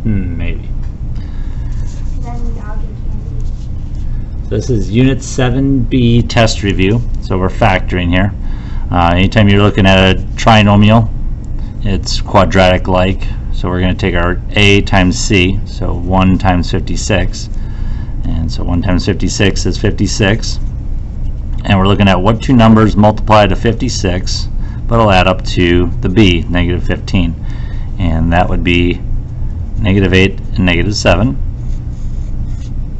Maybe. This is Unit 7B test review, so we're factoring here. Anytime you're looking at a trinomial, it's quadratic-like, so we're going to take our A times C, so 1 times 56, and so 1 times 56 is 56, and we're looking at what two numbers multiply to 56, but will add up to the B, negative 15, and that would be negative 8 and negative 7.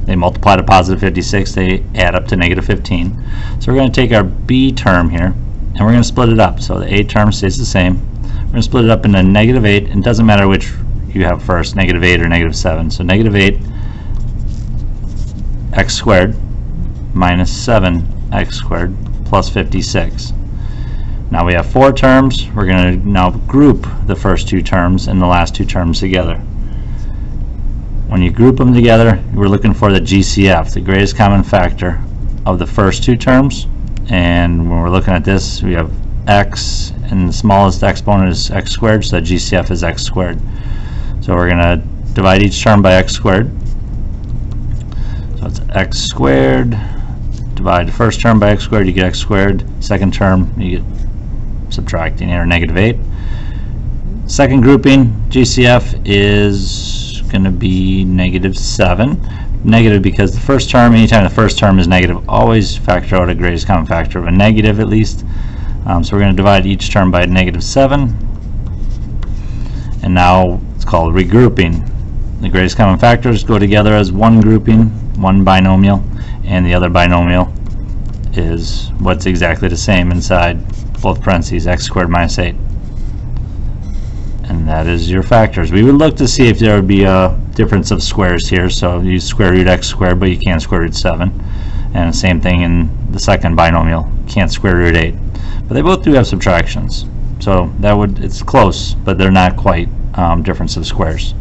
They multiply to positive 56, they add up to negative 15. So we're going to take our B term here, and we're going to split it up. So the A term stays the same. We're going to split it up into negative 8, and it doesn't matter which you have first, negative 8 or negative 7. So negative 8 x squared minus 7x squared plus 56. Now we have 4 terms. We're going to now group the first 2 terms and the last 2 terms together. When you group them together, we're looking for the GCF, the greatest common factor of the first 2 terms. And when we're looking at this, we have x, and the smallest exponent is x squared, so the GCF is x squared. So we're going to divide each term by x squared. So it's x squared, divide the first term by x squared, you get x squared. Second term, you get subtracting here, negative 8. Second grouping, GCF is going to be negative 7. Negative because the first term, anytime the first term is negative, always factor out a greatest common factor of a negative at least. So we're going to divide each term by negative 7. And now it's called regrouping. The greatest common factors go together as one grouping, one binomial, and the other binomial is what's exactly the same inside both parentheses, x squared minus 8. And that is your factors. We would look to see if there would be a difference of squares here. So you square root x squared, but you can't square root 7. And the same thing in the second binomial. You can't square root 8. But they both do have subtractions. So that would, it's close, but they're not quite difference of squares.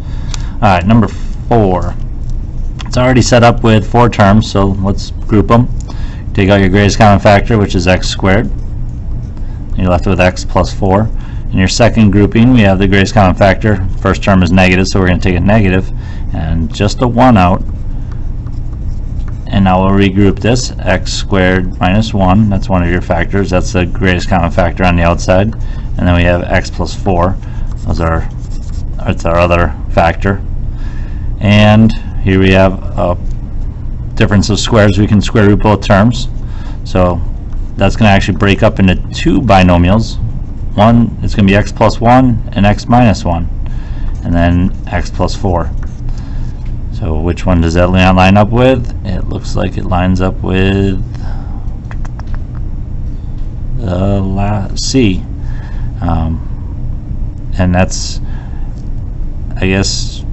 Alright, number 4. It's already set up with 4 terms, so let's group them. Take out your greatest common factor, which is x squared. You're left with x plus 4. In your second grouping, we have the greatest common factor. First term is negative, so we're going to take a negative and just a 1 out. And now we'll regroup this, x squared minus 1. That's one of your factors. That's the greatest common factor on the outside. And then we have x plus 4. That's our other factor. And here we have a difference of squares. We can square root both terms. So that's going to actually break up into 2 binomials. One, it's going to be x plus 1 and x minus 1, and then x plus 4. So which one does that line up with? It looks like it lines up with C. And that's, I guess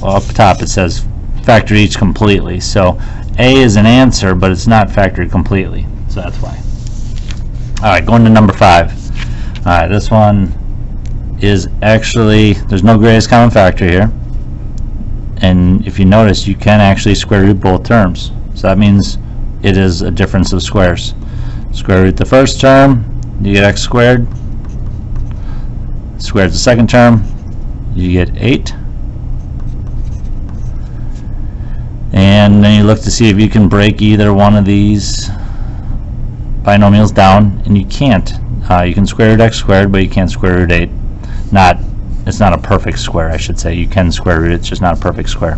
up top it says factor each completely. So A is an answer, but it's not factored completely. So that's why. Alright, going to number 5. Alright, this one is actually, there's no greatest common factor here. And if you notice, you can actually square root both terms. So that means it is a difference of squares. Square root the first term, you get x squared. Square the second term, you get 8. And then you look to see if you can break either one of these binomials down, and you can't. You can square root x squared, but you can't square root 8. It's not a perfect square, I should say. You can square root it, it's just not a perfect square.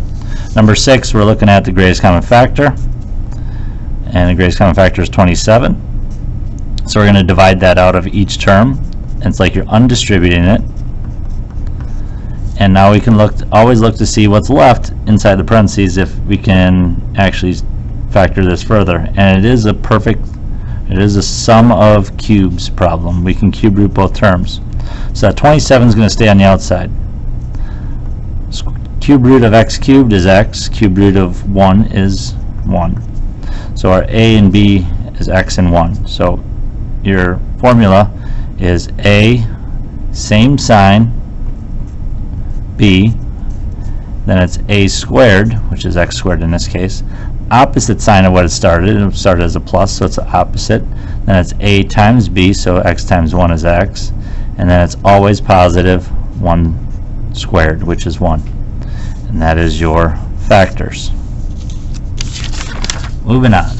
Number 6, we're looking at the greatest common factor, and the greatest common factor is 27. So we're going to divide that out of each term, and it's like you're undistributing it. And now we can always look to see what's left inside the parentheses if we can actually factor this further. And it is a sum of cubes problem. We can cube root both terms. So that 27 is going to stay on the outside. Cube root of x cubed is x. Cube root of 1 is 1. So our a and b is x and 1. So your formula is a, same sign, b, then it's a squared, which is x squared in this case, opposite sign of what it started. It started as a plus, so it's the opposite. Then it's a times b, so x times 1 is x. And then it's always positive 1 squared, which is 1. And that is your factors. Moving on.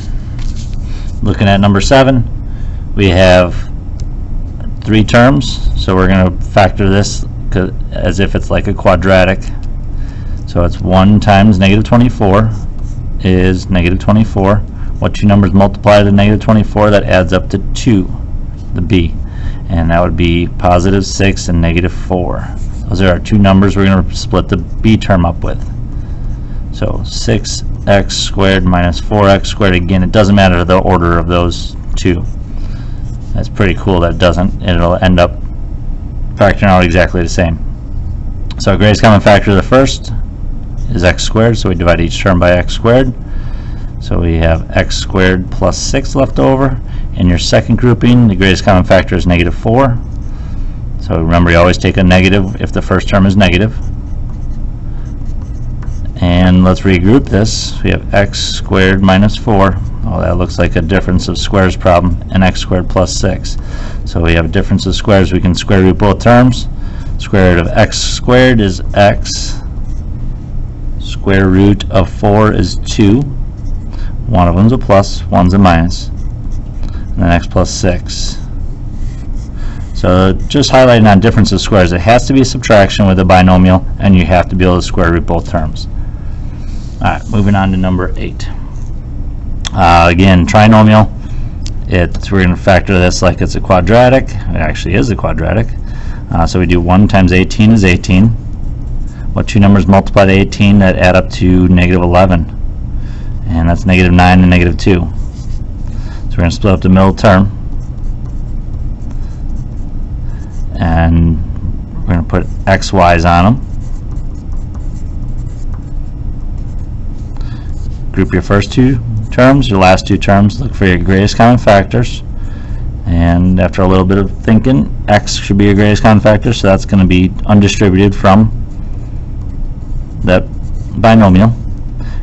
Looking at number 7, we have 3 terms, so we're going to factor this as if it's like a quadratic. So it's 1 times negative 24 is negative 24. What two numbers multiply to negative 24? That adds up to 2, the b. And that would be positive 6 and negative 4. Those are our two numbers we're going to split the b term up with. So 6x squared minus 4x squared. Again, it doesn't matter the order of those two. That's pretty cool that it doesn't. It'll end up factoring out exactly the same. So our greatest common factor of the first is x squared, so we divide each term by x squared. So we have x squared plus 6 left over. In your second grouping, the greatest common factor is negative 4. So remember, you always take a negative if the first term is negative. And let's regroup this. We have x squared minus 4. Oh, that looks like a difference of squares problem, and x squared plus 6. So we have a difference of squares. We can square root both terms. Square root of x squared is x. Square root of 4 is 2. One of them's a plus, one's a minus. And then x plus 6. So just highlighting on difference of squares, it has to be a subtraction with a binomial, and you have to be able to square root both terms. Alright, moving on to number 8. Again, trinomial. We're going to factor this like it's a quadratic. It actually is a quadratic. So we do 1 times 18 is 18. What two numbers multiply to 18 that add up to negative 11? And that's negative 9 and negative 2. So we're going to split up the middle term. And we're going to put x, y's on them. Group your first two terms, your last two terms, look for your greatest common factors. And after a little bit of thinking, x should be your greatest common factor, so that's going to be undistributed from that binomial.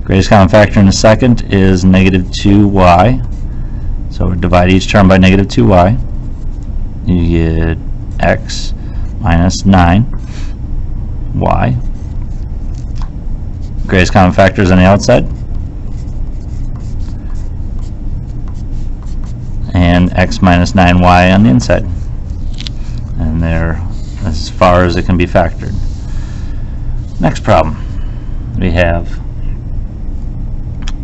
Greatest common factor in the second is negative 2y. So we divide each term by negative 2y. You get x minus 9y. Greatest common factors on the outside. And x minus 9y on the inside. And they're as far as it can be factored. Next problem. We have,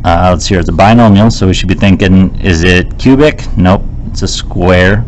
let's see here, it's a binomial, so we should be thinking, is it cubic? Nope, it's a square.